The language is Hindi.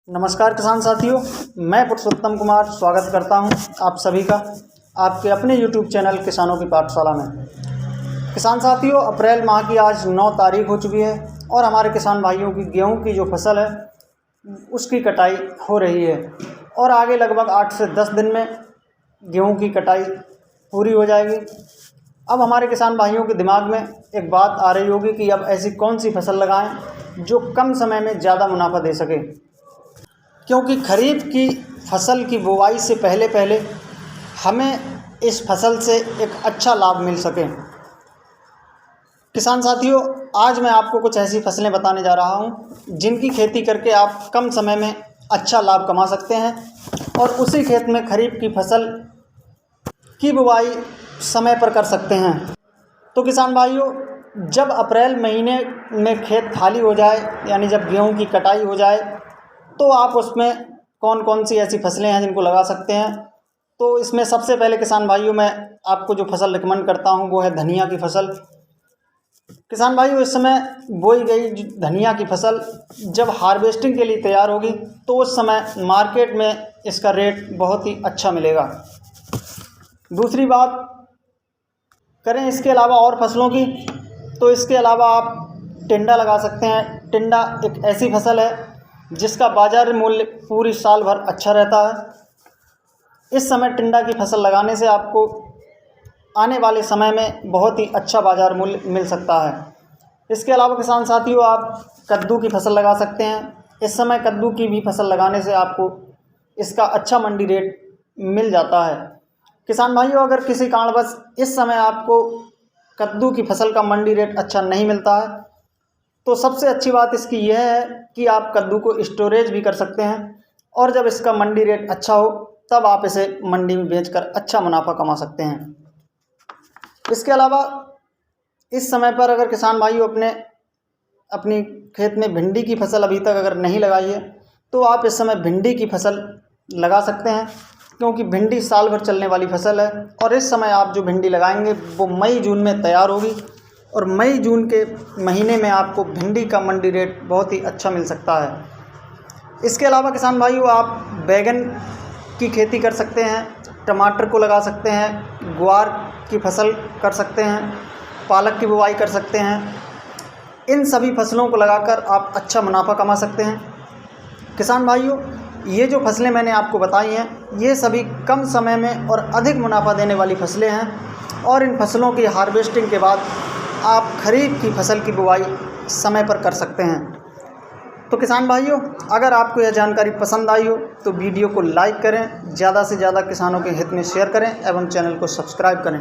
नमस्कार किसान साथियों, मैं पुरुषोत्तम कुमार स्वागत करता हूं आप सभी का आपके अपने YouTube चैनल किसानों की पाठशाला में। किसान साथियों, अप्रैल माह की आज 9 तारीख हो चुकी है और हमारे किसान भाइयों की गेहूं की जो फसल है उसकी कटाई हो रही है और आगे लगभग 8 से 10 दिन में गेहूं की कटाई पूरी हो जाएगी। अब हमारे किसान भाइयों के दिमाग में एक बात आ रही होगी कि अब ऐसी कौन सी फसल लगाएं जो कम समय में ज़्यादा मुनाफा दे सके, क्योंकि खरीफ की फसल की बुवाई से पहले हमें इस फसल से एक अच्छा लाभ मिल सके। किसान साथियों, आज मैं आपको कुछ ऐसी फसलें बताने जा रहा हूं जिनकी खेती करके आप कम समय में अच्छा लाभ कमा सकते हैं और उसी खेत में खरीफ की फसल की बुवाई समय पर कर सकते हैं। तो किसान भाइयों, जब अप्रैल महीने में खेत खाली हो जाए, यानी जब गेहूं की कटाई हो जाए, तो आप उसमें कौन कौन सी ऐसी फसलें हैं जिनको लगा सकते हैं। तो इसमें सबसे पहले किसान भाइयों, मैं आपको जो फसल रिकमेंड करता हूं वो है धनिया की फसल। किसान भाइयों, इस समय बोई गई धनिया की फसल जब हार्वेस्टिंग के लिए तैयार होगी तो उस समय मार्केट में इसका रेट बहुत ही अच्छा मिलेगा। दूसरी बात करें इसके अलावा और फसलों की, तो इसके अलावा आप टिंडा लगा सकते हैं। टिंडा एक ऐसी फसल है जिसका बाजार मूल्य पूरी साल भर अच्छा रहता है। इस समय टिंडा की फसल लगाने से आपको आने वाले समय में बहुत ही अच्छा बाजार मूल्य मिल सकता है। इसके अलावा किसान साथियों, आप कद्दू की फसल लगा सकते हैं। इस समय कद्दू की भी फसल लगाने से आपको इसका अच्छा मंडी रेट मिल जाता है। किसान भाइयों, अगर किसी कारणवश इस समय आपको कद्दू की फसल का मंडी रेट अच्छा नहीं मिलता है तो सबसे अच्छी बात इसकी यह है कि आप कद्दू को स्टोरेज भी कर सकते हैं और जब इसका मंडी रेट अच्छा हो तब आप इसे मंडी में बेचकर अच्छा मुनाफा कमा सकते हैं। इसके अलावा इस समय पर अगर किसान भाइयों अपनी खेत में भिंडी की फसल अभी तक अगर नहीं लगाई है तो आप इस समय भिंडी की फसल लगा सकते हैं, क्योंकि भिंडी साल भर चलने वाली फसल है और इस समय आप जो भिंडी लगाएंगे वो मई जून में तैयार होगी और मई जून के महीने में आपको भिंडी का मंडी रेट बहुत ही अच्छा मिल सकता है। इसके अलावा किसान भाइयों, आप बैगन की खेती कर सकते हैं, टमाटर को लगा सकते हैं, ग्वार की फसल कर सकते हैं, पालक की बुवाई कर सकते हैं। इन सभी फसलों को लगाकर आप अच्छा मुनाफा कमा सकते हैं। किसान भाइयों, ये जो फसलें मैंने आपको बताई हैं ये सभी कम समय में और अधिक मुनाफा देने वाली फसलें हैं और इन फसलों की हार्वेस्टिंग के बाद आप खरीफ की फसल की बुवाई समय पर कर सकते हैं। तो किसान भाइयों, अगर आपको यह जानकारी पसंद आई हो तो वीडियो को लाइक करें, ज़्यादा से ज़्यादा किसानों के हित में शेयर करें एवं चैनल को सब्सक्राइब करें।